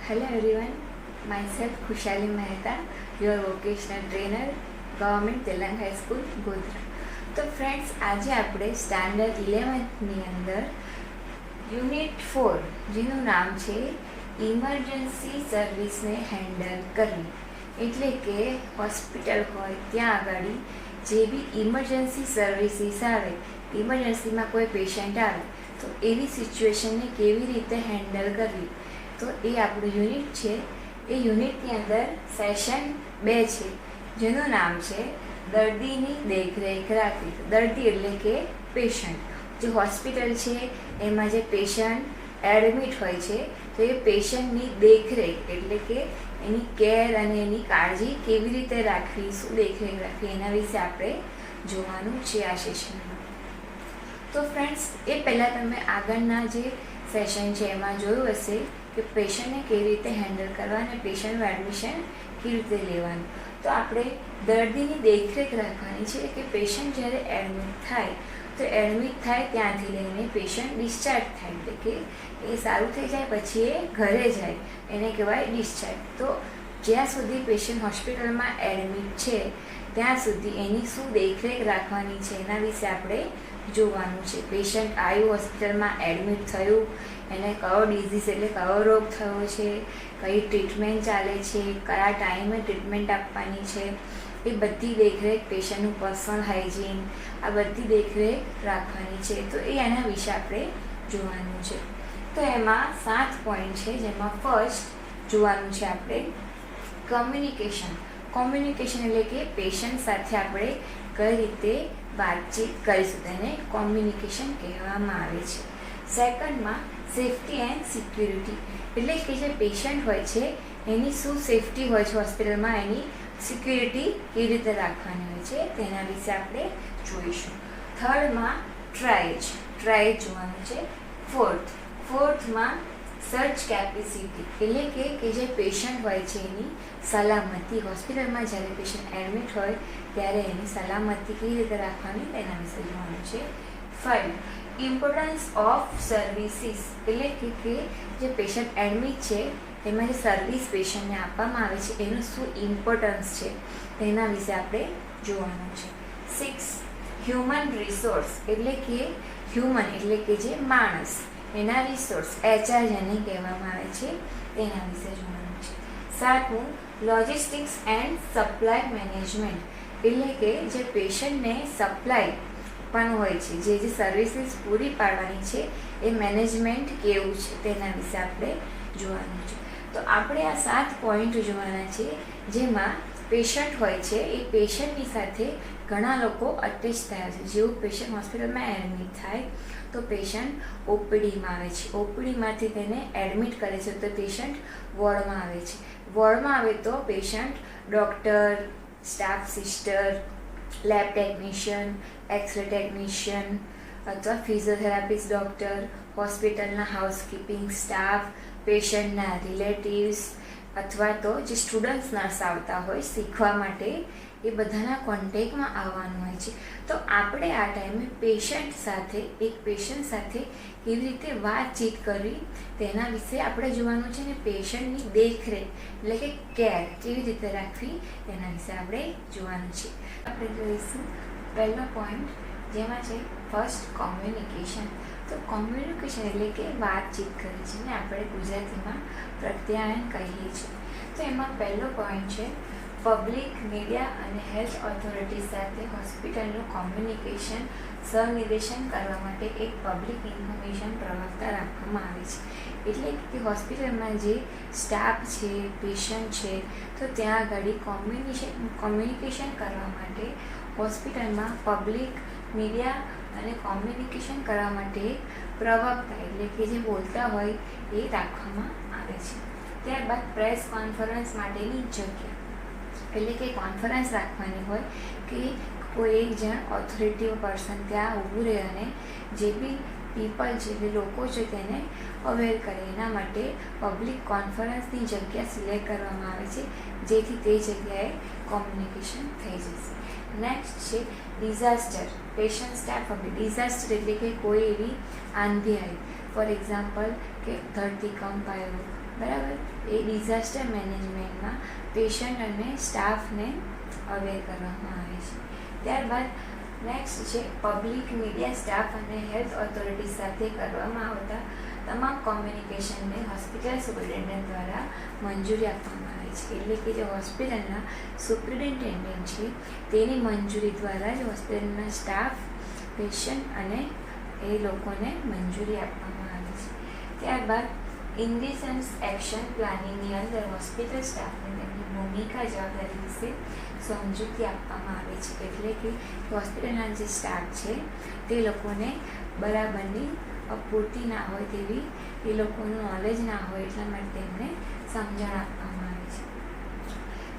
Hello everyone, myself Khushali Mehta, your vocational trainer, government Telang high school Godhra. તો friends, આજે આપણે standard 11ની અંદર યુનિટ 4 જેનું નામ છે ઇમરજન્સી સર્વિસને હેન્ડલ કરવી. એટલે કે હોસ્પિટલ હોય ત્યાં આગળ જે બી ઇમરજન્સી સર્વિસીસ આવે, ઇમરજન્સીમાં કોઈ પેશન્ટ આવે તો એવી સિચ્યુએશનને કેવી રીતે હેન્ડલ કરવી, તો એ આપણું યુનિટ છે. એ યુનિટની અંદર સેશન 2 છે જેનું નામ છે દર્દીની દેખરેખ રાખવી. દર્દી એટલે કે પેશન્ટ. જે હોસ્પિટલ છે એમાં જે પેશન્ટ એડમિટ હોય છે તો એ પેશન્ટની દેખરેખ એટલે કે એની કેર અને એની કાળજી કેવી રીતે રાખવી, શું દેખરેખ રાખવી, એના વિશે આપણે જોવાનું છે આ સેશનમાં. તો ફ્રેન્ડ્સ, એ પહેલાં તમે આગળના જે સેશન છે એમાં જોયું હશે કે પેશન્ટને કેવી રીતે હેન્ડલ કરવા અને પેશન્ટનું એડમિશન કેવી રીતે લેવાનું. તો આપણે દર્દીની દેખરેખ રાખવાની છે કે પેશન્ટ જ્યારે એડમિટ થાય તો એડમિટ થાય ત્યાંથી લઈને પેશન્ટ ડિસ્ચાર્જ થાય, એટલે કે એ સારું થઈ જાય પછી એ ઘરે જાય એને કહેવાય ડિસ્ચાર્જ. તો જ્યાં સુધી પેશન્ટ હોસ્પિટલમાં એડમિટ છે ત્યાં સુધી એની શું દેખરેખ રાખવાની છે એના વિશે આપણે જોવાનું છે. પેશન્ટ આવ્યું, હોસ્પિટલમાં એડમિટ થયું, એને કયો ડિઝીઝ એટલે કયો રોગ થયો છે, કઈ ટ્રીટમેન્ટ ચાલે છે, કયા ટાઈમે ટ્રીટમેન્ટ આપવાની છે, એ બધી દેખરેખ, પેશન્ટનું પર્સનલ હાઇજીન, આ બધી દેખરેખ રાખવાની છે. તો એ એના વિશે આપણે જોવાનું છે. તો એમાં 7 પોઈન્ટ છે, જેમાં ફર્સ્ટ જોવાનું છે આપણે કમ્યુનિકેશન. કમ્યુનિકેશન એટલે કે પેશન્ટ સાથે આપણે કઈ રીતે વાતચીત કરીશું તેને કોમ્યુનિકેશન કહેવામાં આવે છે. સેકન્ડમાં સેફ્ટી એન્ડ સિક્યુરિટી એટલે કે જે પેશન્ટ હોય છે એની શું સેફ્ટી હોય છે હોસ્પિટલમાં, એની સિક્યુરિટી કેવી રીતે રાખવાની હોય છે તેના વિશે આપણે જોઈશું. થર્ડમાં ટ્રાયજ જોવાનું છે. ફોર્થમાં સર્ચ કેપેસિટી એટલે કે જે પેશન્ટ હોય છે એની સલામતી, હોસ્પિટલમાં જ્યારે પેશન્ટ એડમિટ હોય ત્યારે એની સલામતી કેવી રીતે રાખવાની તેના વિશે જોવાનું છે. 5 ઇમ્પોર્ટન્સ ઓફ સર્વિસીસ એટલે કે જે પેશન્ટ એડમિટ છે એમાં જે સર્વિસ પેશન્ટને આપવામાં આવે છે એનું શું ઇમ્પોર્ટન્સ છે તેના વિશે આપણે જોવાનું છે. 6 હ્યુમન રિસોર્સ એટલે કે જે માણસ, એના રિસોર્સ HR જેને કહેવામાં આવે છે તેના વિશે જોવાનું છે. 7 લોજિસ્ટિક્સ એન્ડ સપ્લાય મેનેજમેન્ટ એટલે કે જે પેશન્ટને સપ્લાય પણ હોય છે, જે સર્વિસીસ પૂરી પાડવાની છે એ મેનેજમેન્ટ કેવું છે તેના વિશે આપણે જોવાનું છે. તો આપણે આ 7 પોઈન્ટ જોવાના છે, જેમાં પેશન્ટ હોય છે એ પેશન્ટની સાથે ઘણા લોકો અટેચ થયા છે. જેવું પેશન્ટ હોસ્પિટલમાં એડમિટ થાય તો પેશન્ટ OPDમાં આવે છે, OPDમાંથી તેને એડમિટ કરે છે તો પેશન્ટ વોર્ડમાં આવે છે, વોર્ડમાં આવે તો patient doctor, staff sister, lab technician, x-ray technician અથવા ફિઝિયોથેરાપિસ્ટ ડૉક્ટર, હોસ્પિટલના હાઉસકીપિંગ સ્ટાફ, પેશન્ટના રિલેટિવ્સ અથવા તો જે સ્ટુડન્ટ્સ નર્સ આવતા હોય શીખવા માટે, એ બધાના કોન્ટેક્ટમાં આવવાનું હોય છે. તો આપણે આ ટાઈમે પેશન્ટ સાથે કેવી રીતે વાતચીત કરવી તેના વિશે આપણે જોવાનું છે. ને પેશન્ટની દેખરેખ એટલે કે કેર કેવી રીતે રાખવી તેના વિશે આપણે જોવાનું છે. આપણે જોઈશું પહેલો પોઈન્ટ, જેમાં છે ફર્સ્ટ કોમ્યુનિકેશન. તો કોમ્યુનિકેશન એટલે કે વાતચીત કરવી છે, ને આપણે ગુજરાતીમાં પ્રત્યાયન કહીએ છીએ. તો એમાં પહેલો પોઈન્ટ છે પબ્લિક, મીડિયા અને હેલ્થ ઓથોરિટી સાથે હોસ્પિટલનું કોમ્યુનિકેશન સહનિર્દેશન કરવા માટે એક પબ્લિક ઇન્ફોર્મેશન પ્રવક્તા રાખવામાં આવે છે. એટલે કે હોસ્પિટલમાં જે સ્ટાફ છે, પેશન્ટ છે, તો ત્યાં આગળ કોમ્યુનિકેશન કરવા માટે હોસ્પિટલમાં પબ્લિક, મીડિયા અને કોમ્યુનિકેશન કરવા માટે પ્રવક્તા એટલે કે જે બોલતા હોય એ રાખવામાં આવે છે. ત્યારબાદ પ્રેસ કોન્ફરન્સ માટેની જગ્યા એટલે કે કોન્ફરન્સ રાખવાની હોય કે કોઈ એક જણ ઓથોરિટી પર્સન ત્યાં ઊભું રહે અને જે બી પીપલ છે, જે લોકો છે તેને અવેર કરે. એના માટે પબ્લિક કોન્ફરન્સની જગ્યા સિલેક્ટ કરવામાં આવે છે, જેથી તે જગ્યાએ કોમ્યુનિકેશન થઈ જશે. નેક્સ્ટ છે disaster, patient staff public. Disaster એટલે કે કોઈ એવી આંધી આવી, ફોર એક્ઝામ્પલ કે ધરતીકંપ આવ્યો, બરાબર. એ ડિઝાસ્ટર મેનેજમેન્ટમાં પેશન્ટ અને સ્ટાફને અવેર કરવામાં આવે છે. ત્યારબાદ નેક્સ્ટ છે પબ્લિક, મીડિયા, સ્ટાફ અને હેલ્થ ઓથોરિટી સાથે કરવામાં આવતા તમામ કોમ્યુનિકેશનને હોસ્પિટલ સુપ્રિન્ટેન્ડન્ટ દ્વારા મંજૂરી આપવામાં આવે છે. એટલે કે જે હોસ્પિટલના સુપ્રિન્ટેન્ડન્ટ છે તેની મંજૂરી દ્વારા જ હોસ્પિટલના સ્ટાફ, પેશન્ટ અને એ લોકોને મંજૂરી આપવામાં આવે છે. ત્યારબાદ ઇન્ડિજન્સ એક્શન પ્લાનિંગની અંદર હોસ્પિટલ સ્ટાફને તેમની ભૂમિકા, જવાબદારી વિશે સમજૂતી આપવામાં આવે છે. એટલે કે હોસ્પિટલના જે સ્ટાફ છે તે લોકોને બરાબરની પૂરતી ના હોય તેવી એ લોકોનું નોલેજ ના હોય એટલા માટે તેમને સમજણ આપવામાં આવે છે.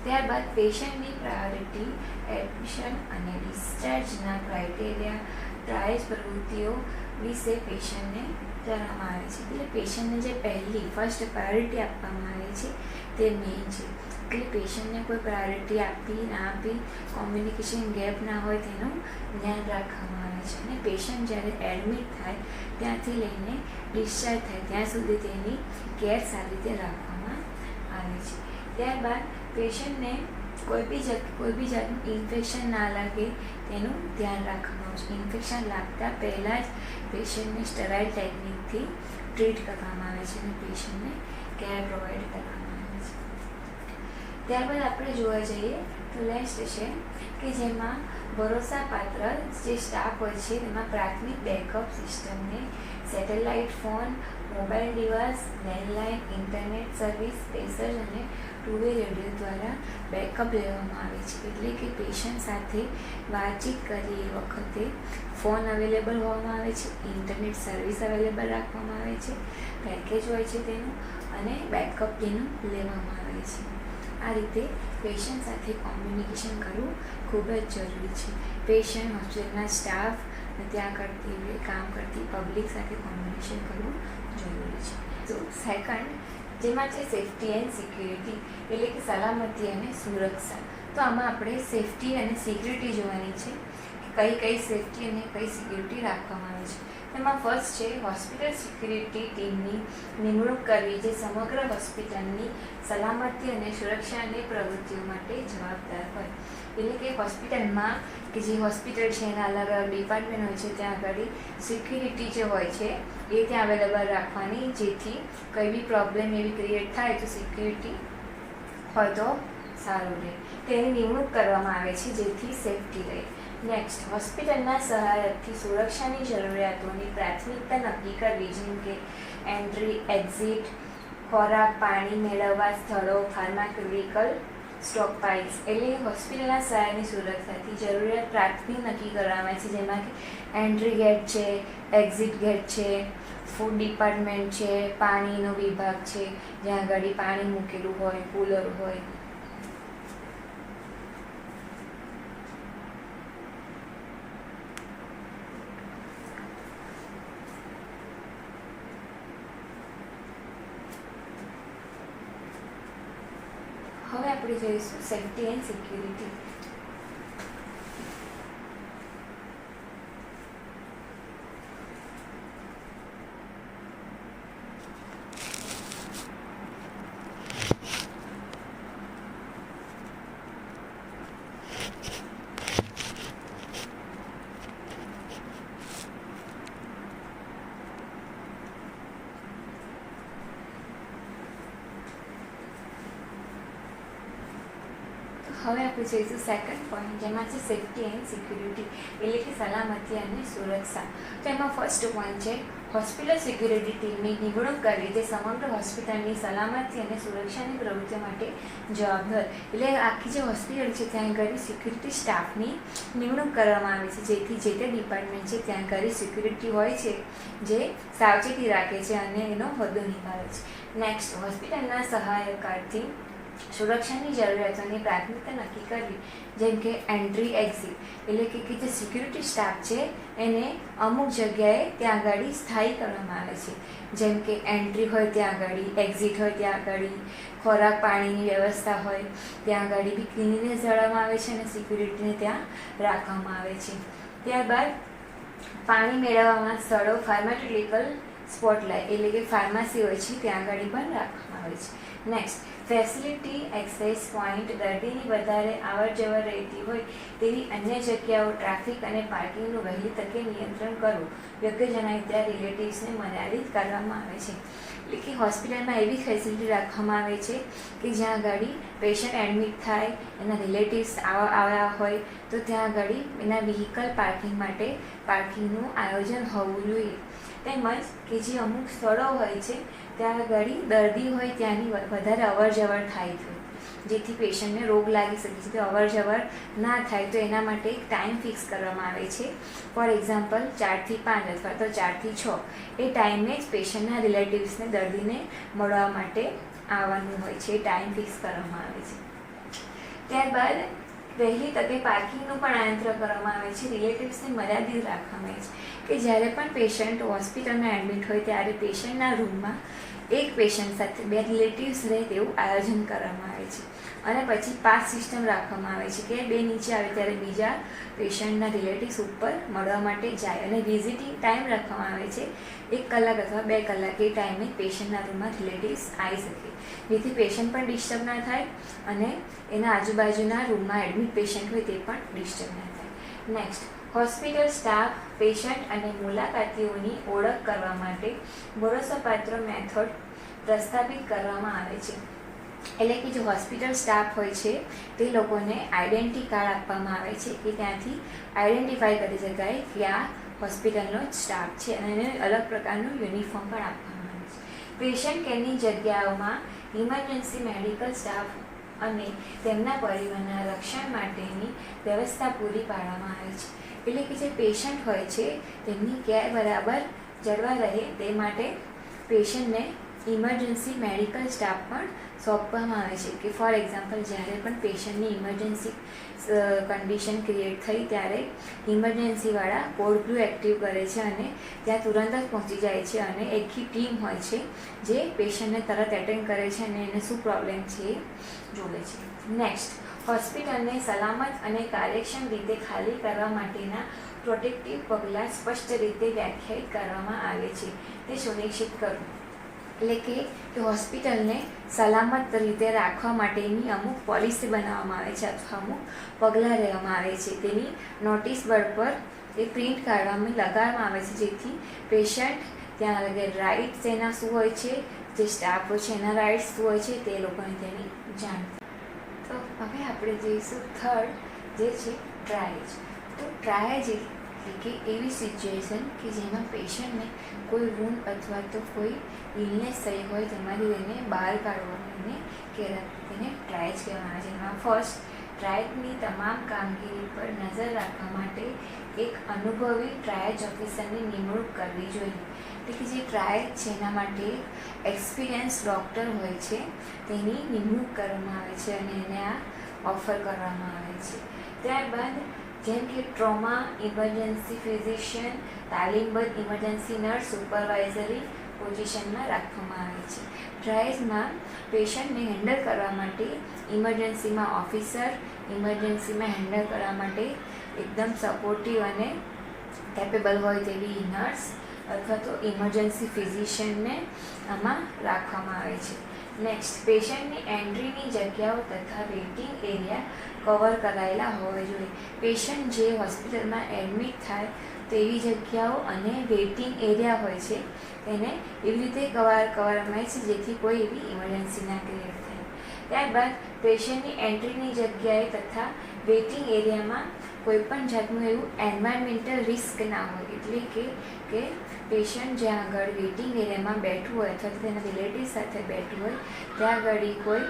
ત્યારબાદ પેશન્ટની પ્રાયોરિટી, એડમિશન અને ડિસ્ચાર્જના ક્રાઇટેરિયા, ટ્રાયલ્સ પ્રવૃત્તિઓ વિશે પેશન્ટને જણાવવામાં આવે છે. એટલે પેશન્ટને જે ફર્સ્ટ પ્રાયોરિટી આપવામાં આવે છે તે મેઇન છે. એટલે પેશન્ટને કોઈ પ્રાયોરિટી આપી ના આપી, કોમ્યુનિકેશન ગેપ ના હોય તેનું ધ્યાન રાખવામાં આવે છે. અને પેશન્ટ જ્યારે એડમિટ થાય ત્યાંથી લઈને ડિસ્ચાર્જ થાય ત્યાં સુધી તેની કેર સારી રીતે રાખવામાં આવે છે. ત્યારબાદ પેશન્ટને કોઈ બી જાતનું ઇન્ફેક્શન ના લાગે તેનું ધ્યાન રાખવામાં આવે છે. ઇન્ફેક્શન લાગતા પહેલાં જ પેશન્ટને સ્ટરાઇલ ટેકનિકથી ટ્રીટ કરવામાં આવે છે અને પેશન્ટને કેર પ્રોવાઈડ કરવામાં આવે છે. ત્યારબાદ આપણે જોવા જઈએ તો નેક્સ્ટ છે કે જેમાં ભરોસાપાત્ર જે સ્ટાફ હોય છે તેમાં પ્રાથમિક બેકઅપ સિસ્ટમને satellite phone, mobile device, landline, internet service, passage અને ટુ-વે રેડિયો દ્વારા બેકઅપ લેવામાં આવે છે. એટલે કે પેશન્ટ સાથે વાતચીત કરી એ વખતે ફોન અવેલેબલ હોવામાં આવે છે, ઇન્ટરનેટ સર્વિસ અવેલેબલ રાખવામાં આવે છે, પેકેજ હોય છે તેનું અને બેકઅપ તેનું લેવામાં આવે છે. આ રીતે પેશન્ટ સાથે કોમ્યુનિકેશન કરવું ખૂબ જ જરૂરી છે. પેશન્ટ, હોસ્પિટલના સ્ટાફ અને ત્યાં કામ કરતી પબ્લિક સાથે કોમ્યુનિકેશન કરવું જરૂરી છે. તો સેકન્ડ જેમાં છે સેફ્ટી એન્ડ સિક્યુરિટી, એટલે કે સલામતી અને સુરક્ષા. તો આમાં આપણે સેફ્ટી અને સિક્યુરિટી જોવાની છે કે કઈ સેફ્ટી અને કઈ સિક્યુરિટી રાખવામાં આવે છે. તેમાં ફર્સ્ટ છે હોસ્પિટલ સિક્યુરિટી ટીમની નિમણૂક કરવી જે સમગ્ર હોસ્પિટલની સલામતી અને સુરક્ષાની પ્રવૃત્તિઓ માટે જવાબદાર હોય. એટલે કે હોસ્પિટલમાં કે જે હોસ્પિટલ છે એના અલગ અલગ ડિપાર્ટમેન્ટ હોય છે ત્યાં આગળ સિક્યુરિટી જે હોય છે એ ત્યાં અવેલેબલ રાખવાની, જેથી કંઈ બી પ્રોબ્લેમ એવી ક્રિએટ થાય તો સિક્યુરિટી હોય તો સારું રહે. તેની નિમણૂક કરવામાં આવે છે જેથી સેફ્ટી રહે. નેક્સ્ટ, હોસ્પિટલના સહાયકથી સુરક્ષાની જરૂરિયાતોની પ્રાથમિકતા નક્કી કરવી, જેમ કે એન્ટ્રી, એક્ઝિટ, ખોરાક, પાણી મેળવવા સ્થળો, ફાર્માક્યુટિકલ સ્ટોકપાઇલ્સ. એટલે હોસ્પિટલના સહાયની સુરક્ષાથી જરૂરિયાત પ્રાથમિક નક્કી કરવામાં આવે છે, જેમાં કે એન્ટ્રી ગેટ છે, એક્ઝિટ ગેટ છે, ફૂડ ડિપાર્ટમેન્ટ છે, પાણીનો વિભાગ છે જ્યાં આગળ પાણી મૂકેલું હોય, કુલર હોય. હવે આપણે જોઈશું સેફ્ટી એન્ડ સિક્યુરિટી. હવે આપણે જોઈશું સેકન્ડ પોઈન્ટ જેમાં છે સેફ્ટી એન્ડ સિક્યુરિટી, એટલે કે સલામતી અને સુરક્ષા. તો એમાં ફર્સ્ટ પોઈન્ટ છે હોસ્પિટલ સિક્યુરિટી ટીમની નિમણૂક કરવી જે સમગ્ર હોસ્પિટલની સલામતી અને સુરક્ષાની પ્રવૃત્તિઓ માટે જવાબદાર. એટલે આખી જે હોસ્પિટલ છે ત્યાં આગળ સિક્યુરિટી સ્ટાફની નિમણૂક કરવામાં આવે છે, જેથી જે તે ડિપાર્ટમેન્ટ છે ત્યાં આગળ સિક્યુરિટી હોય છે જે સાવચેતી રાખે છે અને એનો હોદ્દો નિભાવે છે. નેક્સ્ટ, હોસ્પિટલના સહાયકારથી સુરક્ષાની જરૂરિયાતોની પ્રાથમિકતા નક્કી કરવી, જેમ કે એન્ટ્રી, એક્ઝિટ. એટલે કે જે સિક્યુરિટી સ્ટાફ છે એને અમુક જગ્યાએ ત્યાં આગળ સ્થાયી કરવામાં આવે છે, જેમ કે એન્ટ્રી હોય ત્યાં આગળ, એક્ઝિટ હોય ત્યાં આગળ, ખોરાક પાણીની વ્યવસ્થા હોય ત્યાં આગળ બી ક્લીનનેસ જાળવવામાં આવે છે અને સિક્યુરિટીને ત્યાં રાખવામાં આવે છે. ત્યારબાદ પાણી મેળવવાના સ્થળો, ફાર્માસ્યુટિકલ સ્પોટલાઇટ એટલે કે ફાર્મસી હોય છે ત્યાં આગળ પણ રાખવામાં આવે છે. નેક્સ્ટ, ફેસિલિટી એક્સેસ પોઈન્ટ, દર્દીની વધારે આવર જવર રહેતી હોય તેવી અન્ય જગ્યાઓ ટ્રાફિક અને પાર્કિંગનું વહેલી તકે નિયંત્રણ કરવું યોગ્ય જણાય ત્યાં રિલેટિવ્સને મર્યાદિત કરવામાં આવે છે. એટલે કે હોસ્પિટલમાં એવી ફેસિલિટી રાખવામાં આવે છે કે જ્યાં આગળ પેશન્ટ એડમિટ થાય, એના રિલેટિવ્સ આવ્યા હોય તો ત્યાં આગળ એના વ્હીકલ પાર્કિંગ માટે પાર્કિંગનું આયોજન હોવું જોઈએ. તેમજ કે જે અમુક સ્થળો હોય છે ત્યાં આગળ દર્દી હોય ત્યાંની વધારે અવર જવર થાય છે, જેથી પેશન્ટને રોગ લાગી શકે છે. તો અવર જવર ના થાય તો એના માટે એક ટાઈમ ફિક્સ કરવામાં આવે છે. ફોર એક્ઝામ્પલ 4 થી 5 અથવા તો 4 થી 6 એ ટાઈમે જ પેશન્ટના રિલેટિવ્સને દર્દીને મળવા માટે આવવાનું હોય છે, એ ટાઈમ ફિક્સ કરવામાં આવે છે. ત્યારબાદ વહેલી તકે પાર્કિંગનું પણ આયોજન કરવામાં આવે છે. રિલેટિવ્સને મર્યાદિત રાખવામાં આવે છે કે જ્યારે પણ પેશન્ટ હોસ્પિટલમાં એડમિટ હોય ત્યારે પેશન્ટના રૂમમાં એક પેશન્ટ સાથે 2 રિલેટિવ્સ રહે તેવું આયોજન કરવામાં આવે છે. અને પછી પાસ સિસ્ટમ રાખવામાં આવે છે કે 2 નીચે આવે ત્યારે બીજા પેશન્ટના રિલેટિવ્સ ઉપર મળવા માટે જાય, અને વિઝિટિંગ ટાઈમ રાખવામાં આવે છે 1 કલાક અથવા 2 કલાક. એ ટાઈમે પેશન્ટના રૂમમાં રિલેટિવ્સ આવી શકે, જેથી પેશન્ટ પણ ડિસ્ટર્બ ના થાય અને એના આજુબાજુના રૂમમાં એડમિટ પેશન્ટ હોય તે પણ ડિસ્ટર્બ ના થાય. નેક્સ્ટ, હોસ્પિટલ સ્ટાફ, પેશન્ટ અને મુલાકાતીઓની ઓળખ કરવા માટે ભરોસાપાત્ર મેથડ પ્રસ્થાપિત કરવામાં આવે છે. એટલે કે જે હોસ્પિટલ સ્ટાફ હોય છે તે લોકોને આઈડેન્ટિટી કાર્ડ આપવામાં આવે છે કે ત્યાંથી આઈડેન્ટિફાઈ કરી શકાય કે આ હોસ્પિટલનો જ સ્ટાફ છે, અને એને અલગ પ્રકારનું યુનિફોર્મ પણ આપવામાં આવે છે. પેશન્ટ કેરની જગ્યાઓમાં ઇમરજન્સી મેડિકલ સ્ટાફ અને તેમના પરિવારના રક્ષણ માટેની વ્યવસ્થા પૂરી પાડવામાં આવે છે. એટલે કે જે પેશન્ટ હોય છે તેમની કેર બરાબર જળવા રહે તે માટે પેશન્ટને ઇમરજન્સી મેડિકલ સ્ટાફ પણ સોંપવામાં આવે છે. કે ફોર એક્ઝામ્પલ જ્યારે પણ પેશન્ટની ઇમરજન્સી કન્ડિશન ક્રિએટ થઈ ત્યારે ઇમરજન્સીવાળા કોડ બ્લુ એક્ટિવ કરે છે અને ત્યાં તુરંત જ પહોંચી જાય છે, અને આખી ટીમ હોય છે જે પેશન્ટને તરત એટેન્ડ કરે છે અને એને શું પ્રોબ્લેમ છે એ જોવે છે. નેક્સ્ટ, હોસ્પિટલને સલામત અને કાર્યક્ષમ રીતે ખાલી કરવા માટેના પ્રોટેક્ટિવ પગલાં સ્પષ્ટ રીતે વ્યાખ્યાયિત કરવામાં આવે છે તે સુનિશ્ચિત કરવું. એટલે કે હોસ્પિટલને સલામત રીતે રાખવા માટેની અમુક પોલિસી બનાવવામાં આવે છે અથવા અમુક પગલાં લેવામાં આવે છે. તેની નોટિસ બોર્ડ પર એ પ્રિન્ટ કાઢવામાં લગાડવામાં આવે છે, જેથી પેશન્ટ ત્યાં આગળ રાઇટ્સ એના શું હોય છે, જે સ્ટાફ હોય છે એના રાઇટ્સ શું હોય છે તે લોકોને તેની જાણ. તો હવે આપણે જઈશું થર્ડ, જે છે ટ્રાયેજ. તો ટ્રાયેજ એટલે કે એવી સિચ્યુએશન કે જેમાં પેશન્ટને કોઈ વૂન્ડ અથવા તો કોઈ ઇલનેસ થઈ હોય તેમાંથી તેને બહાર કાઢવાની તેને ટ્રાયેજ કહેવામાં આવે છે. એમાં ફર્સ્ટ, ટ્રાયેજની તમામ કામગીરી પર નજર રાખવા માટે એક અનુભવી ટ્રાયેજ ઓફિસરની નિમણૂક કરવી જોઈએ. એટલે કે જે ટ્રાયેજ છે એના માટે એક્સપિરિયન્સ ડૉક્ટર હોય છે તેની નિમણૂક કરવામાં આવે છે અને એને આ ઓફર કરવામાં આવે છે. ત્યારબાદ જેમ કે ટ્રોમા, ઇમરજન્સી ફિઝિશિયન, તાલીમબદ્ધ ઇમરજન્સી નર્સ સુપરવાઇઝરી પોઝિશનમાં રાખવામાં આવે છે. ટ્રાયેજમાં પેશન્ટને હેન્ડલ કરવા માટે ઇમરજન્સીમાં ઓફિસર, ઇમરજન્સીમાં હેન્ડલ કરવા માટે એકદમ સપોર્ટિવ અને કેપેબલ હોય તેવી નર્સ અથવા તો ઇમરજન્સી ફિઝિશિયનને આમાં રાખવામાં આવે છે. નેક્સ્ટ, પેશન્ટની એન્ટ્રીની જગ્યાઓ તથા વેઇટિંગ એરિયા કવર કરાયેલા હોવા જોઈએ. પેશન્ટ જે હોસ્પિટલમાં એડમિટ થાય તેવી જગ્યાઓ અને વેઇટિંગ એરિયા હોય છે તેને એવી રીતે કરવામાં આવે છે જેથી કોઈ એવી ઇમરજન્સી ના ક્રિએટ થાય. ત્યારબાદ પેશન્ટની એન્ટ્રીની જગ્યાએ તથા વેઇટિંગ એરિયામાં કોઈપણ જાતનું એવું એન્વાયરમેન્ટલ રિસ્ક ના હોય. એટલે કે પેશન્ટ જ્યાં આગળ વેઇટિંગ એરિયામાં બેઠું હોય અથવા તેના રિલેટિવ સાથે બેઠું હોય ત્યાં આગળ કોઈ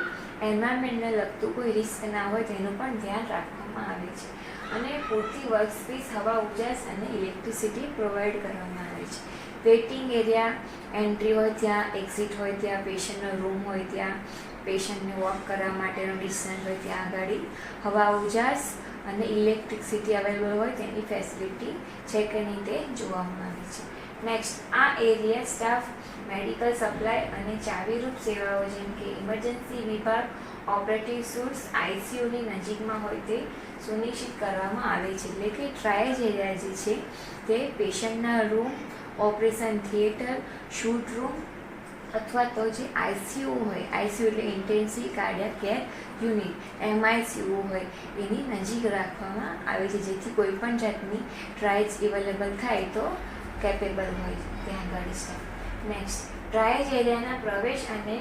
એન્વાયરમેન્ટને લગતું કોઈ રિસ્ક ના હોય તેનું પણ ધ્યાન રાખવામાં આવે છે. અને પૂરતી વર્કસ્પેસ, હવા ઉજાસ અને ઇલેક્ટ્રિસિટી પ્રોવાઈડ કરવામાં આવે છે. વેઇટિંગ એરિયા, એન્ટ્રી હોય ત્યાં, એક્ઝિટ હોય ત્યાં, પેશન્ટનો રૂમ હોય ત્યાં, પેશન્ટને વોક કરવા માટેનો ડિસ્ટન્સ હોય ત્યાં આગળ હવા ઉજાસ અને ઇલેક્ટ્રિસિટી અવેલેબલ હોય તેની ફેસિલિટી છે કે નહીં તે જોવામાં આવે છે. નેક્સ્ટ, આ એરિયા સ્ટાફ, મેડિકલ સપ્લાય અને ચાવીરૂપ સેવાઓ જેમ કે ઇમરજન્સી વિભાગ, ઓપરેટિવ સૂટ્સ, આઈસીયુની નજીકમાં હોય તે સુનિશ્ચિત કરવામાં આવે છે. એટલે કે ટ્રાયેજ એરિયા જે છે તે પેશન્ટના રૂમ, ઓપરેશન થિયેટર, શૂટ રૂમ અથવા તો જે આઈસીયુ હોય, આઈસીયુ એટલે intensive cardiac care unit, MICU હોય એની નજીક રાખવામાં આવે છે, જેથી કોઈ પણ જાતની ટ્રાયલ્સ અવેલેબલ થાય તો કેપેબલ હોય ત્યાં આગળ સ્ટાફ. નેક્સ્ટ, ટ્રાયલ એરિયાના પ્રવેશ અને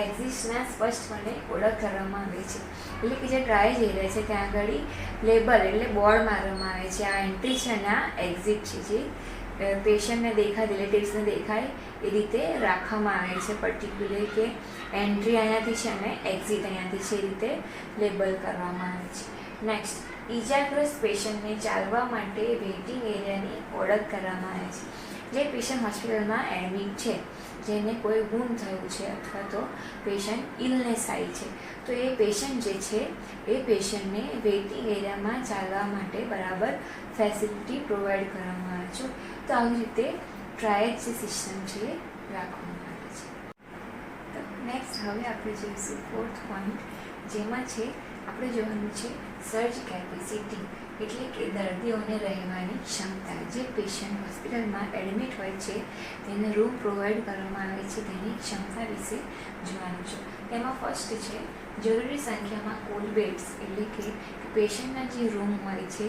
એક્ઝિટના સ્પષ્ટપણે ઓળખ કરવામાં આવે છે. એટલે કે જે ટ્રાયલ એરિયા છે ત્યાં આગળ લેબલ એટલે બોર્ડ મારવામાં આવે છે. આ એન્ટ્રી છે અને આ એક્ઝિટ છે, જે પેશન્ટને દેખાય, રિલેટિવ્સને દેખાય એ રીતે રાખવામાં આવે છે પર્ટિક્યુલર, કે એન્ટ્રી અહીંયાથી છે અને એક્ઝિટ અહીંયાથી છે, એ રીતે લેબલ કરવામાં આવે છે. નેક્સ્ટ, ઇજાગ્રસ્ત પેશન્ટને ચાલવા માટે વેઇટિંગ એરિયાની ઓળખ કરવામાં આવે છે. જે પેશન્ટ હોસ્પિટલમાં એડમિટ છે, જેને કોઈ ગુમ થયું છે અથવા તો પેશન્ટ ઇલનેસ આવી છે, તો એ પેશન્ટ જે છે એ પેશન્ટને વેઇટિંગ એરિયામાં ચાલવા માટે બરાબર ફેસિલિટી પ્રોવાઈડ કરવામાં આવે છે. તો આવી રીતે ટ્રાયલ જે સિસ્ટમ છે એ રાખવામાં આવે છે. તો નેક્સ્ટ હવે આપણે જોઈશું 4th પોઈન્ટ, જેમાં છે આપણે જોવાનું છે સર્જ કેપેસિટી, એટલે કે દર્દીઓને રહેવાની ક્ષમતા. જે પેશન્ટ હોસ્પિટલમાં એડમિટ હોય છે તેને રૂમ પ્રોવાઈડ કરવામાં આવે છે, તેની ક્ષમતા વિશે જોવાનું છે. તેમાં ફર્સ્ટ છે જરૂરી સંખ્યામાં કુલ બેડ્સ, એટલે કે પેશન્ટના જે રૂમ હોય છે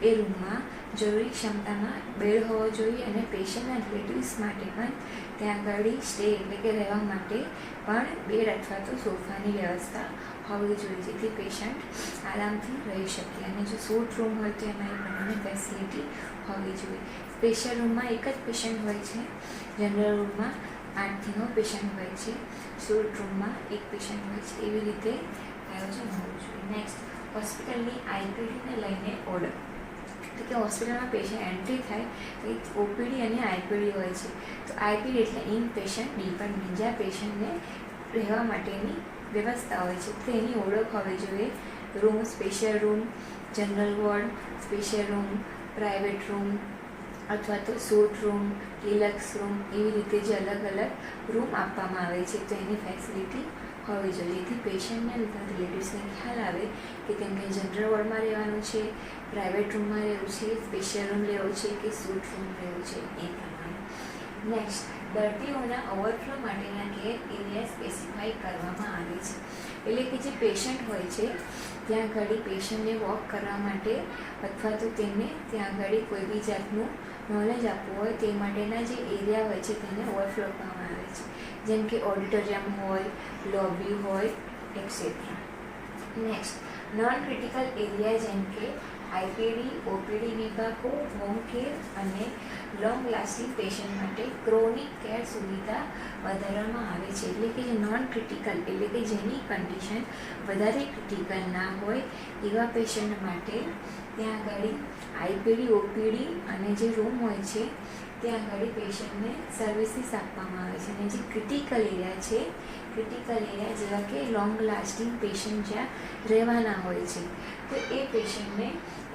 એ રૂમમાં જરૂરી ક્ષમતામાં બેડ હોવો જોઈએ, અને પેશન્ટના રિલેટિવ્સ માટે પણ ત્યાં આગળ સ્ટે એટલે કે રહેવા માટે પણ બેડ અથવા તો સોફાની વ્યવસ્થા હોવી જોઈએ, જેથી પેશન્ટ આરામથી રહી શકે. અને જો સૂટ રૂમ હોય તો એમાં એ પ્રમાણે ફેસિલિટી હોવી જોઈએ. સ્પેશિયલ રૂમમાં એક જ પેશન્ટ હોય છે, જનરલ રૂમમાં 8 થી 9 પેશન્ટ હોય છે, સૂટ રૂમમાં એક પેશન્ટ હોય છે, એવી રીતે આયોજન હોવું જોઈએ. નેક્સ્ટ, હોસ્પિટલની આઈપીડીને લઈને ઓર્ડર, એટલે કે હોસ્પિટલમાં પેશન્ટ એન્ટ્રી થાય તો ઓપીડી અને આઈપીડી હોય છે. તો આઈપીડી એટલે ઇન પેશન્ટ ડિપાર્ટમેન્ટ, જ્યાં પેશન્ટને રહેવા માટેની વ્યવસ્થા હોય છે, તેની ઓળખ હોવી જોઈએ. Room, special room, general ward, special room, private room અથવા તો સૂટ રૂમ, ડિલક્સ રૂમ, એવી રીતે જે અલગ અલગ રૂમ આપવામાં આવે છે, તો એની ફેસિલિટી હોવી જોઈએ, જેથી પેશન્ટને રિલેટિવ્સને ખ્યાલ આવે કે તેમને જનરલ વોર્ડમાં રહેવાનું છે, પ્રાઇવેટ રૂમમાં રહેવું છે, સ્પેશિયલ રૂમ લેવો છે કે સૂટ રૂમ રહેવું છે, એ પ્રમાણે. નેક્સ્ટ, દર્દીઓના ઓવરફ્લો માટેના કેર એરિયા સ્પેસિફાઈ કરવામાં આવે છે. એટલે કે જે પેશન્ટ હોય છે ત્યાં આગળ પેશન્ટને વોક કરવા માટે અથવા તો તેમને ત્યાં આગળ કોઈ બી જાતનું નોલેજ આપવું હોય તે માટેના જે એરિયા હોય છે તેને ઓવરફ્લો કરવામાં આવે છે, જેમ કે ઓડિટોરિયમ હોય, લોબી હોય, et cetera. Next, non critical area જેમ કે આઈપીડી, ઓપીડી વિભાગો, હોમ કેર અને લોંગ લાસ્ટિંગ પેશન્ટ માટે ક્રોનિક કેર સુવિધા વધારવામાં આવે છે. એટલે કે જે નોન ક્રિટિકલ એટલે કે જેની કન્ડિશન વધારે ક્રિટિકલ ના હોય એવા પેશન્ટ માટે ત્યાં આગળ આઈપીડી, ઓપીડી અને જે રૂમ હોય છે ત્યાં આગળ પેશન્ટને સર્વિસીસ આપવામાં આવે છે. અને જે ક્રિટિકલ એરિયા છે, ક્રિટિકલ એરિયા જેવા કે લોંગ લાસ્ટિંગ પેશન્ટ જ્યાં રહેવાના હોય છે, તો એ પેશન્ટને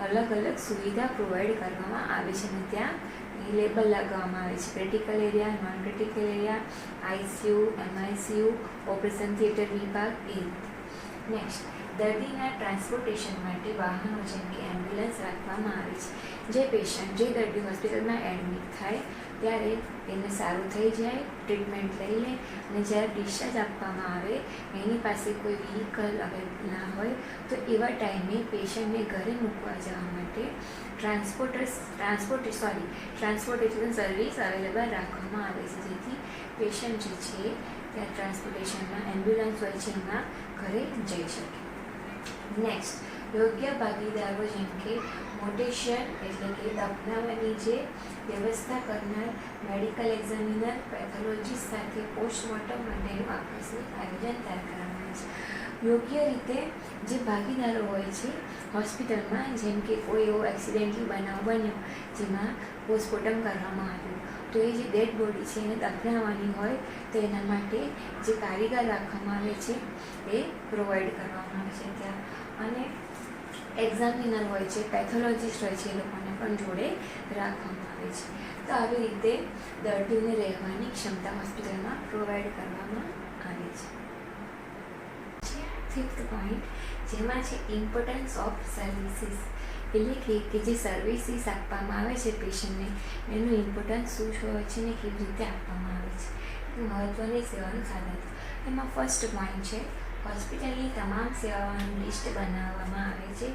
અલગ અલગ સુવિધા પ્રોવાઈડ કરવામાં આવે છે, અને ત્યાં લેબલ લગાવવામાં આવે છે. Critical area, non critical area, ICU, એમઆઈસીયુ, operation theatre વિભાગ, એ રીતે. નેક્સ્ટ, દર્દીના ટ્રાન્સપોર્ટેશન માટે વાહનો જેમ કે એમ્બ્યુલન્સ રાખવામાં આવે છે. જે પેશન્ટ, જે દર્દી હોસ્પિટલમાં એડમિટ થાય ત્યારે એને સારું થઈ જાય, ટ્રીટમેન્ટ લઈ લે અને જ્યારે ડિસ્ચાર્જ આપવામાં આવે એની પાસે કોઈ વ્હીકલ અવેલેબલ ના હોય તો એવા ટાઈમે પેશન્ટને ઘરે મૂકવા જવા માટે ટ્રાન્સપોર્ટેશન સર્વિસ અવેલેબલ રાખવામાં આવે છે, જેથી પેશન્ટ જે છે ત્યાં ટ્રાન્સપોર્ટેશનમાં એમ્બ્યુલન્સ હોય છે એમાં ઘરે જઈ શકે. નેક્સ્ટ, યોગ્ય ભાગીદારો જેમ કે મોટેશિયન એટલે કે દફનાવવાની જે વ્યવસ્થા કરનાર, મેડિકલ એક્ઝામિનર, પેથોલોજીસ્ટ સાથે પોસ્ટમોર્ટમ માટેનું આકસ્મિક આયોજન તૈયાર કરવામાં આવે છે. યોગ્ય રીતે જે ભાગીદારો હોય છે હોસ્પિટલમાં, જેમ કે કોઈ એવો એક્સિડેન્ટલી બનાવ બન્યો જેમાં પોસ્ટમોર્ટમ કરવામાં આવ્યું, તો એ જે ડેડ બોડી છે એને દફનાવવાની હોય તો એના માટે જે કારીગર રાખવામાં આવે છે એ પ્રોવાઈડ કરવામાં આવે છે ત્યાં. અને એક્ઝામિનર હોય છે, પેથોલોજીસ્ટ હોય છે, એ લોકોને પણ જોડે રાખવામાં આવે છે. તો આવી રીતે દર્દીઓને રહેવાની ક્ષમતા હોસ્પિટલમાં પ્રોવાઈડ કરવામાં આવે છે. 5th પોઈન્ટ, જેમાં છે ઇમ્પોર્ટન્સ ઓફ સર્વિસીસ, એટલે કે જે સર્વિસીસ આપવામાં આવે છે પેશન્ટને એનું ઇમ્પોર્ટન્સ શું હોય છે ને કેવી રીતે આપવામાં આવે છે, મહત્ત્વની સેવાનું સાધન. એમાં ફર્સ્ટ પોઈન્ટ છે હોસ્પિટલની તમામ સેવાઓનું લિસ્ટ બનાવવામાં આવે છે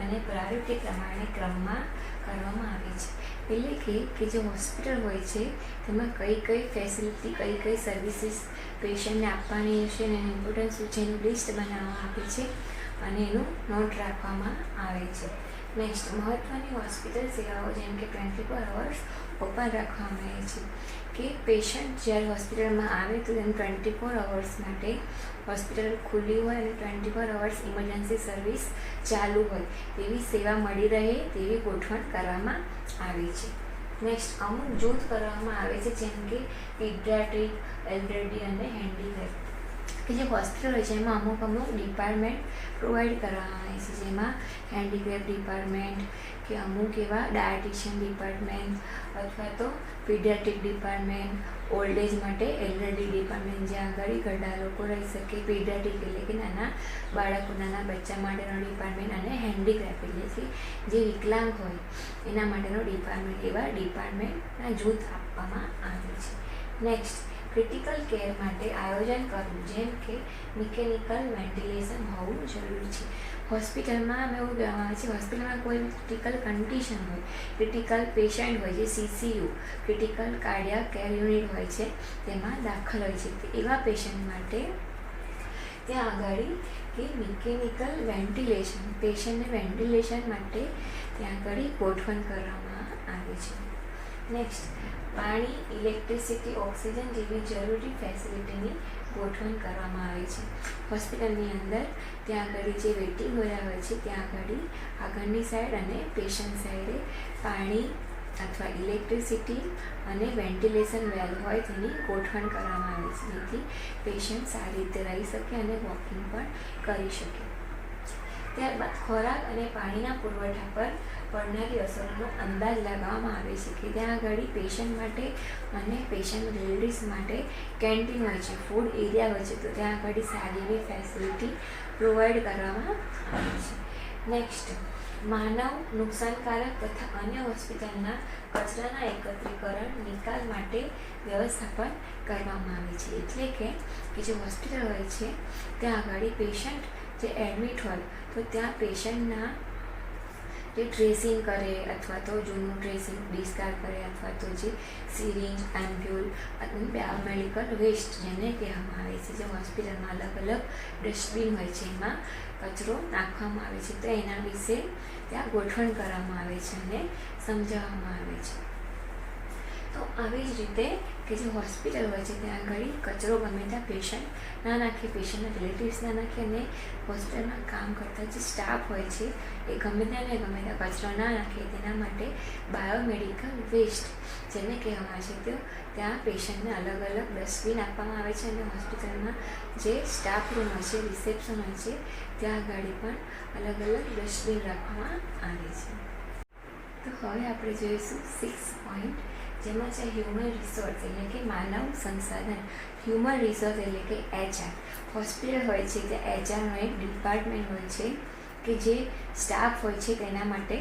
અને પ્રાયોરિટી પ્રમાણે ક્રમમાં કરવામાં આવે છે. એટલે કે જે હોસ્પિટલ હોય છે તેમાં કઈ કઈ ફેસિલિટી, કઈ કઈ સર્વિસીસ પેશન્ટને આપવાની છે અને એનું ઇમ્પોર્ટન્સ શું છે એનું લિસ્ટ બનાવવામાં આવે છે અને એનું નોટ રાખવામાં આવે છે. નેક્સ્ટ, મહત્ત્વની હોસ્પિટલ સેવાઓ જેમ કે 24 અવર્સ ઓપન રાખવામાં આવે છે કે પેશન્ટ જ્યારે હોસ્પિટલમાં આવે તો એને 24 અવર્સ માટે હોસ્પિટલ ખુલ્લી હોય અને 24 અવર્સ ઇમરજન્સી સર્વિસ ચાલુ હોય તેવી સેવા મળી રહે તેવી ગોઠવણ કરવામાં આવી છે. નેક્સ્ટ, અમુક જૂથ કરવામાં આવે છે જેમ કે પીડિયાટ્રિક, એલ્ડરલી અને હેન્ડીકેપ કે જે હોસ્પિટલ હોય છે એમાં અમુક ડિપાર્ટમેન્ટ પ્રોવાઈડ કરવામાં આવે છે, જેમાં હેન્ડીકેપ ડિપાર્ટમેન્ટ કે અમુક એવા ડાયટિશિયન ડિપાર્ટમેન્ટ અથવા તો પીડિયાટ્રિક ડિપાર્ટમેન્ટ, ઓલ્ડ એજ માટે એલ્ડરલી ડિપાર્ટમેન્ટ જ્યાં આગળ ઘરડા લોકો રહી શકે, પીડિયાટ્રિક એટલે કે નાના બાળકો, નાના બચ્ચા માટેનો ડિપાર્ટમેન્ટ અને હેન્ડીકેપ એટલે કે જે વિકલાંગ હોય એના માટેનો ડિપાર્ટમેન્ટ, એવા ડિપાર્ટમેન્ટના જૂથ આપવામાં આવે છે. નેક્સ્ટ, ક્રિટિકલ કેર માટે આયોજન કરવું જેમ કે મિકેનિકલ વેન્ટિલેશન હોવું જરૂરી છે. હોસ્પિટલમાં એવું કહેવામાં આવે છે હોસ્પિટલમાં કોઈ ક્રિટિકલ કન્ડિશન હોય, ક્રિટિકલ પેશન્ટ હોય જે CCU critical cardiac care unit હોય છે તેમાં દાખલ હોય છે, એવા પેશન્ટ માટે ત્યાં આગળ કે મિકેનિકલ વેન્ટિલેશન, પેશન્ટને વેન્ટિલેશન માટે ત્યાં આગળ ગોઠવણ કરવામાં આવે છે. નેક્સ્ટ, પાણી, ઇલેક્ટ્રિસિટી, ઓક્સિજન જેવી જરૂરી ફેસિલિટીની ગોઠવણ કરવામાં આવે છે. હોસ્પિટલની અંદર ત્યાં આગળ જે વેઇટિંગ એરિયા હોય છે ત્યાં આગળની સાઈડ અને પેશન્ટ સાઈડે પાણી અથવા ઇલેક્ટ્રિસિટી અને વેન્ટિલેશન વેલ હોય તેની ગોઠવણ કરવામાં આવે છે, જેથી પેશન્ટ સારી રીતે રહી શકે અને વોકિંગ પણ કરી શકે. ત્યારબાદ ખોરાક અને પાણીના પુરવઠા પર પડનારી અસરોનો અંદાજ લગાવવામાં આવે છે કે ત્યાં આગળ પેશન્ટ માટે અને પેશન્ટ લેડીઝ માટે કેન્ટીન હોય છે, ફૂડ એરિયા હોય છે, તો ત્યાં આગળ સારી એવી ફેસિલિટી પ્રોવાઈડ કરવામાં આવે છે. નેક્સ્ટ, માનવ નુકસાનકારક તથા અન્ય હોસ્પિટલના કચરાના એકત્રીકરણ નિકાલ માટે વ્યવસ્થાપન કરવામાં આવે છે. એટલે કે જે હોસ્પિટલ હોય છે ત્યાં આગળ પેશન્ટ જે એડમિટ હોય તો ત્યાં પેશન્ટના જે ડ્રેસિંગ કરે અથવા તો જૂનું ડ્રેસિંગ ડિસ્કાર્ડ કરે અથવા તો જે સિરિંજ, એમ્પ્યુલ અને બાયોમેડિકલ વેસ્ટ જેને કહેવામાં આવે છે, જે હોસ્પિટલમાં અલગ અલગ ડસ્ટબિન હોય છે એમાં કચરો નાખવામાં આવે છે, તો એના વિશે ત્યાં ગોઠવણ કરવામાં આવે છે અને સમજાવવામાં આવે છે. તો આવી જ રીતે કે જે હોસ્પિટલ હોય છે ત્યાં આગળ કચરો ગમે ત્યાં પેશન્ટ ના નાખે, પેશન્ટના રિલેટિવ્સ ના નાખે અને હોસ્પિટલમાં કામ કરતા જે સ્ટાફ હોય છે એ ગમે ત્યાં કચરો ના નાખે તેના માટે બાયોમેડિકલ વેસ્ટ જેને કહેવામાં આવે છે તો ત્યાં પેશન્ટને અલગ અલગ ડસ્ટબિન આપવામાં આવે છે અને હોસ્પિટલમાં જે સ્ટાફ રૂમ હોય છે, રિસેપ્શન હોય છે ત્યાં આગળ પણ અલગ અલગ ડસ્ટબિન રાખવામાં આવે છે. તો હવે આપણે જોઈશું 6 પોઈન્ટ, જેમાં છે હ્યુમન રિસોર્સ એટલે કે માનવ સંસાધન. હ્યુમન રિસોર્સ એટલે કે HR. હોસ્પિટલ હોય છે ત્યાં HRનો એક ડિપાર્ટમેન્ટ હોય છે કે જે સ્ટાફ હોય છે તેના માટે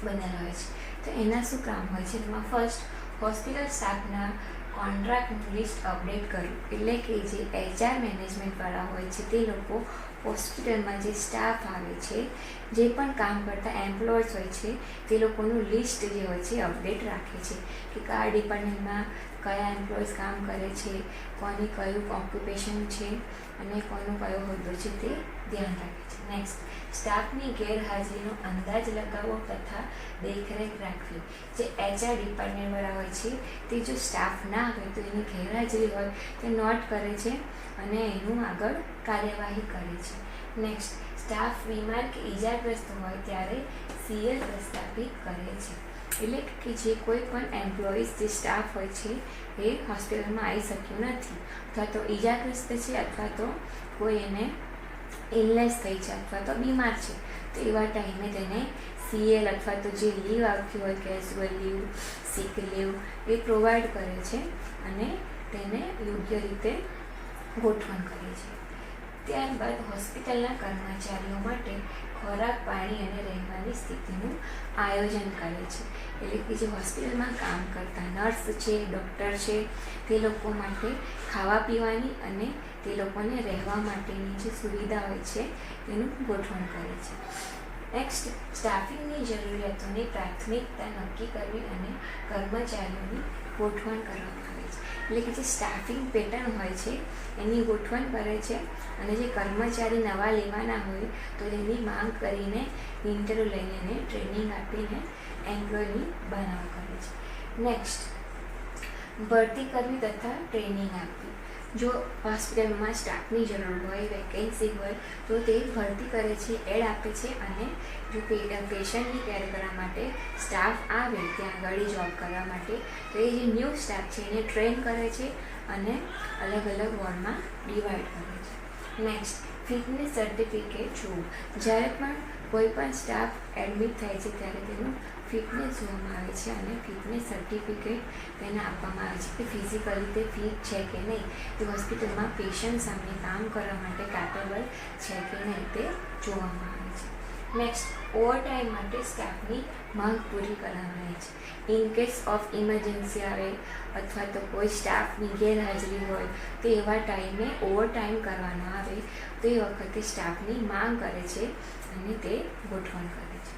બનેલા હોય છે. તો એના શું કામ હોય છે? એમાં ફર્સ્ટ, હોસ્પિટલ સ્ટાફના કોન્ટ્રાક્ટનું લિસ્ટ અપડેટ કરવું, એટલે કે જે HR મેનેજમેન્ટવાળા હોય છે તે લોકો હોસ્પિટલમાં જે સ્ટાફ આવે છે, જે પણ કામ કરતા એમ્પ્લોયર્સ હોય છે તે લોકોનું લિસ્ટ જે હોય છે અપડેટ રાખે છે કે કયા ડિપાર્ટમેન્ટમાં કયા એમ્પ્લોયર્સ કામ કરે છે, કોની કયું ઓક્યુપેશન છે અને કોનો કયો હોદ્દો છે તે ધ્યાન રાખે છે. નેક્સ્ટ, સ્ટાફની ગેરહાજરીનો અંદાજ લગાવવો તથા દેખરેખ રાખવી. જે HR ડિપાર્ટમેન્ટવાળા હોય છે તે જો સ્ટાફ ના હોય તો એની ગેરહાજરી હોય તે નોટ કરે છે અને એનું આગળ કાર્યવાહી કરે છે. નેક્સ્ટ, સ્ટાફ બીમાર કે ઈજાગ્રસ્ત હોય ત્યારે CL પ્રસ્થાપિત કરે છે. એટલે કે જે કોઈ પણ એમ્પ્લોઈઝ જે સ્ટાફ હોય છે એ હોસ્પિટલમાં આવી શક્યું નથી અથવા તો ઈજાગ્રસ્ત છે અથવા તો કોઈ એને ઇલનેસ થઈ છે અથવા તો બીમાર છે, તો એવા ટાઈમે તેને CL અથવા તો જે લીવ આવતી હોય કેઝ્યુઅલ લીવ, સિક લીવ એ પ્રોવાઈડ કરે છે અને તેને યોગ્ય રીતે ગોઠવણ કરે છે. ત્યારબાદ હોસ્પિટલના કર્મચારીઓ માટે ખોરાક, પાણી અને રહેવાની સ્થિતિનું આયોજન કરે છે. એટલે કે જે હોસ્પિટલમાં કામ કરતા નર્સ છે, ડૉક્ટર છે, તે લોકો માટે ખાવા પીવાની અને તે લોકોને રહેવા માટેની જે સુવિધા હોય છે તેનું ગોઠવણ કરે છે. નેક્સ્ટ, સ્ટાફિંગની જરૂરિયાતોની પ્રાથમિકતા નક્કી કરવી અને કર્મચારીઓની ગોઠવણ કરવામાં આવે છે. એટલે કે જે સ્ટાફિંગ પેટર્ન હોય છે એની ગોઠવણ કરે છે અને જે કર્મચારી નવા લેવાના હોય તો એની માંગ કરીને ઇન્ટરવ્યૂ લઈને એને ટ્રેનિંગ આપીને એમ્પ્લોયની બનાવ કરે છે. નેક્સ્ટ, ભરતી કરવી તથા ટ્રેનિંગ આપવી. જો હોસ્પિટલમાં સ્ટાફની જરૂર હોય, વેકેન્સી હોય તો તે ભરતી કરે છે, એડ આપે છે અને જો પેશન્ટની કેર કરવા માટે સ્ટાફ આવે ત્યાં આગળ જોબ કરવા માટે તો એ જે ન્યૂ સ્ટાફ છે એને ટ્રેન કરે છે અને અલગ અલગ વોર્ડમાં ડિવાઈડ કરે છે. નેક્સ્ટ, ફિટનેસ સર્ટિફિકેટ જોવું. જ્યારે પણ કોઈ પણ સ્ટાફ એડમિટ થાય છે ત્યારે તેનું ફિટનેસ જોવામાં આવે છે અને ફિટનેસ સર્ટિફિકેટ તેને આપવામાં આવે છે કે ફિઝિકલી તે ફિટ છે કે નહીં, તે હોસ્પિટલમાં પેશન્ટ સામે કામ કરવા માટે કેપેબલ છે કે નહીં તે જોવામાં આવે છે. નેક્સ્ટ, ઓવરટાઈમ માટે સ્ટાફની માંગ પૂરી કરવામાં આવે છે. ઇન કેસ ઓફ ઇમરજન્સી આવે અથવા તો કોઈ સ્ટાફની ગેરહાજરી હોય તો એવા ટાઈમે ઓવરટાઈમ કરવાનો આવે તો એ વખતે સ્ટાફની માંગ કરે છે અને તે ગોઠવણ કરે છે.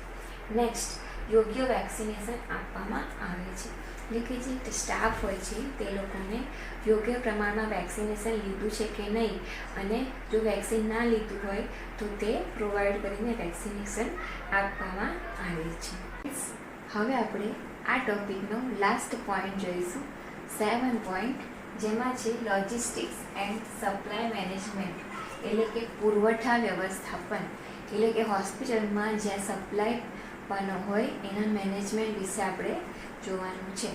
નેક્સ્ટ, યોગ્ય વેક્સિનેશન આપવામાં આવે છે. એટલે કે જે સ્ટાફ હોય છે તે લોકોને યોગ્ય પ્રમાણમાં વેક્સિનેશન લીધું છે કે નહીં અને જો વેક્સિન ના લીધું હોય તો તે પ્રોવાઈડ કરીને વેક્સિનેશન આપવામાં આવે છે. હવે આપણે આ ટોપિકનો લાસ્ટ પોઈન્ટ જોઈશું, 7 પોઈન્ટ, જેમાં છે લોજિસ્ટિક્સ એન્ડ સપ્લાય મેનેજમેન્ટ. એટલે કે પુરવઠા વ્યવસ્થાપન. એટલે કે હોસ્પિટલમાં જ્યાં સપ્લાય પણ હોય એના મેનેજમેન્ટ વિશે આપણે જોવાનું છે.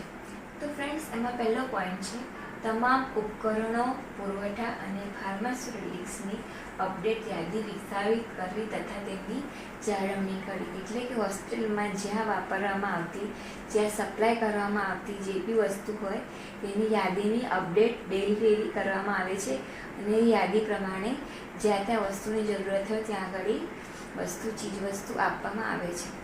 તો ફ્રેન્ડ્સ, એમાં પહેલો પોઈન્ટ છે તમામ ઉપકરણો, પુરવઠા અને ફાર્માસ્યુટિક્સની અપડેટ યાદી વિકસાવિત કરવી તથા તેમની જાળવણી કરવી. એટલે કે હોસ્પિટલમાં જ્યાં વાપરવામાં આવતી, જ્યાં સપ્લાય કરવામાં આવતી જે બી વસ્તુ હોય તેની યાદીની અપડેટ ડેલી કરવામાં આવે છે અને એ યાદી પ્રમાણે જ્યાં ત્યાં વસ્તુની જરૂરત હોય ત્યાં આગળ ચીજવસ્તુ આપવામાં આવે છે.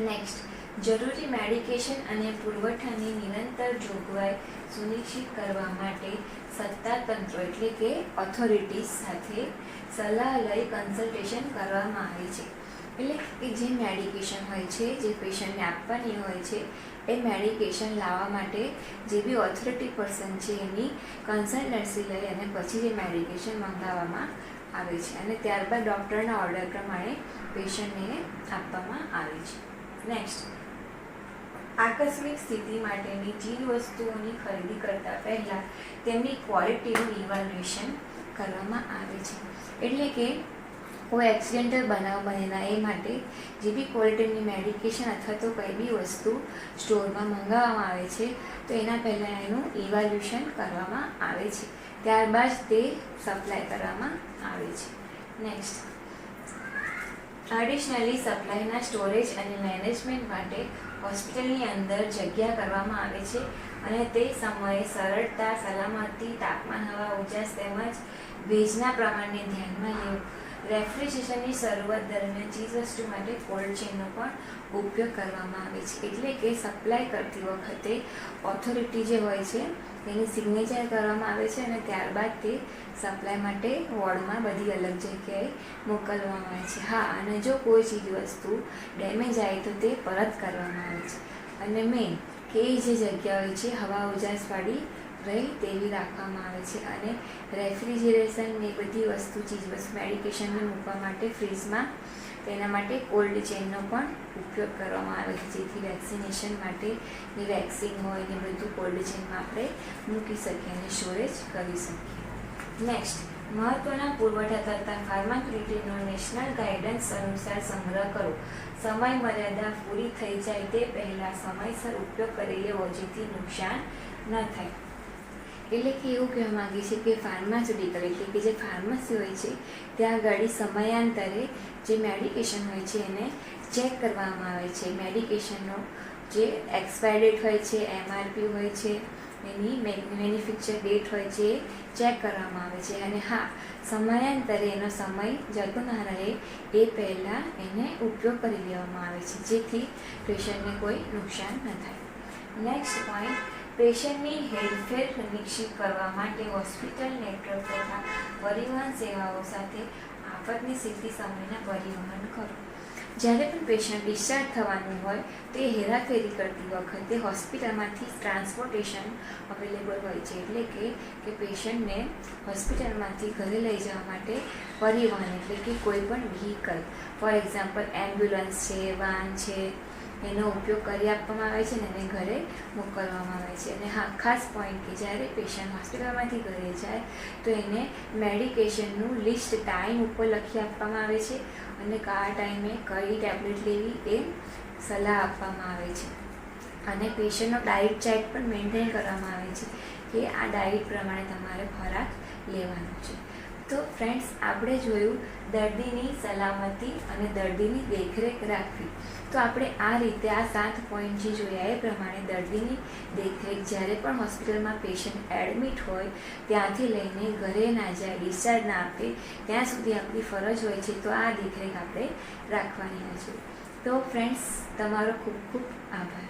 નેક્સ્ટ, જરૂરી મેડિકેશન અને પુરવઠાની નિરંતર જોગવાઈ સુનિશ્ચિત કરવા માટે સત્તાતંત્રો એટલે કે ઓથોરિટીઝ સાથે સલાહ લઈ કન્સલ્ટેશન કરવામાં આવે છે. એટલે કે જે મેડિકેશન હોય છે જે પેશન્ટને આપવાની હોય છે એ મેડિકેશન લાવવા માટે જે બી ઓથોરિટી પર્સન છે એની કન્સલ્ટન્સી લઈ અને પછી જે મેડિકેશન મંગાવવામાં આવે છે અને ત્યારબાદ ડૉક્ટરના ઓર્ડર પ્રમાણે પેશન્ટને આપવામાં આવે છે. નેક્સ્ટ, આકસ્મિક સ્થિતિ માટેની ચીજવસ્તુઓની ખરીદી કરતાં પહેલાં તેમની ક્વોલિટીનું ઇવેલ્યુએશન કરવામાં આવે છે. એટલે કે કોઈ એક્સિડેન્ટલ બનાવ બનેલા એ માટે જે બી ક્વોલિટીની મેડિકેશન અથવા તો કંઈ બી વસ્તુ સ્ટોરમાં મંગાવવામાં આવે છે તો એના પહેલાં એનું ઇવેલ્યુએશન કરવામાં આવે છે, ત્યારબાદ તે સપ્લાય કરવામાં આવે છે. નેક્સ્ટ, એડિશનલી સપ્લાયના સ્ટોરેજ અને મેનેજમેન્ટ માટે હોસ્પિટલની અંદર જગ્યા કરવામાં આવે છે અને તે સમયે સરળતા, સલામતી, તાપમાન, હવા ઉજાસ તેમજ ભેજના પ્રમાણને ધ્યાનમાં લેવું. રેફ્રિજરેશનની શરૂઆત દરમિયાન ચીજવસ્તુ માટે કોલ્ડ ચેનનો પણ ઉપયોગ કરવામાં આવે છે. એટલે કે સપ્લાય કરતી વખતે ઓથોરિટી જે હોય છે તેની સિગ્નેચર કરવામાં આવે છે અને ત્યારબાદ તે સપ્લાય માટે વોર્ડમાં બધી અલગ જગ્યાએ મોકલવામાં આવે છે. હા, અને જો કોઈ ચીજવસ્તુ ડેમેજ આવે તો તે પરત કરવામાં આવે છે અને મેઇન કે એ જે જગ્યા હોય છે હવા ઉજાસવાળી રહે તેવી રાખવામાં આવે છે અને રેફ્રિજરેશન એ બધી વસ્તુ ચીજવસ્તુ મેડિકેશનને મૂકવા માટે ફ્રીજમાં તેના માટે કોલ્ડ ચેનનો પણ ઉપયોગ કરવામાં આવે છે જેથી વેક્સિનેશન માટે જે વેક્સિન હોય ને બધું કોલ્ડ ચેનમાં આપણે મૂકી શકીએ અને સ્ટોરેજ કરી શકીએ. નેક્સ્ટ, મહત્ત્વના પુરવઠાકર્તા ફાર્માસ્યુટિકલનો નેશનલ ગાઈડન્સ અનુસાર સંગ્રહ કરો. સમય મર્યાદા પૂરી થઈ જાય તે પહેલાં સમયસર ઉપયોગ કરી લેવો જેથી નુકસાન ન થાય. એટલે કે એવું કહેવા માગે છે કે ફાર્માસ્યુટિકલ એટલે કે જે ફાર્મસી હોય છે ત્યાં આગળ સમયાંતરે જે મેડિકેશન હોય છે એને ચેક કરવામાં આવે છે. મેડિકેશનનો જે એક્સપાયર ડેટ હોય છે, MRP હોય છે એની મેન્યુફેક્ચર ડેટ હોય છે ચેક કરવામાં આવે છે, અને હા, સમયાંતરે એનો સમય જતો ના રહે એ પહેલાં એને ઉપયોગ કરી લેવામાં આવે છે, જેથી પેશન્ટને કોઈ નુકસાન ન થાય. નેક્સ્ટ પોઈન્ટ, પેશન્ટની હેરફેર સુનિશ્ચિત કરવા માટે હોસ્પિટલ નેટવર્ક તથા પરિવહન સેવાઓ સાથે આફતની સ્થિતિ સમયના પરિવહન કરો. જ્યારે પણ પેશન્ટ ડિસ્ચાર્જ થવાનું હોય તે હેરાફેરી કરતી વખતે હોસ્પિટલમાંથી ટ્રાન્સપોર્ટેશન અવેલેબલ હોય છે, એટલે કે પેશન્ટને હોસ્પિટલમાંથી ઘરે લઈ જવા માટે પરિવહન એટલે કે કોઈ પણ વ્હીકલ, ફોર એક્ઝામ્પલ એમ્બ્યુલન્સ છે, વાન છે, એનો ઉપયોગ કરી આપવામાં આવે છે અને એને ઘરે મોકલવામાં આવે છે. અને હા, ખાસ પોઈન્ટ કે જ્યારે પેશન્ટ હોસ્પિટલમાંથી ઘરે જાય તો એને મેડિકેશનનું લિસ્ટ ટાઈમ ઉપર લખી આપવામાં આવે છે અને કયા ટાઈમે કઈ ટેબ્લેટ લેવી એ સલાહ આપવામાં આવે છે. અને પેશન્ટનો ડાયટ ચાર્ટ પણ મેન્ટેન કરવામાં આવે છે કે આ ડાયટ પ્રમાણે તમારે ખોરાક લેવાનો છે. તો ફ્રેન્ડ્સ, આપણે જોયું દર્દીની સલામતી અને દર્દીની દેખરેખ રાખવી. તો આપણે આ રીતે આ 7 પોઈન્ટ જે જોયા એ પ્રમાણે દર્દીની દેખરેખ જ્યારે પણ હોસ્પિટલમાં પેશન્ટ એડમિટ હોય ત્યાંથી લઈને ઘરે ના જાય, ડિસ્ચાર્જ ના આપે ત્યાં સુધી આપણી ફરજ હોય છે. તો આ દેખરેખ આપણે રાખવાની હોય છે. તો ફ્રેન્ડ્સ, તમારો ખૂબ ખૂબ આભાર.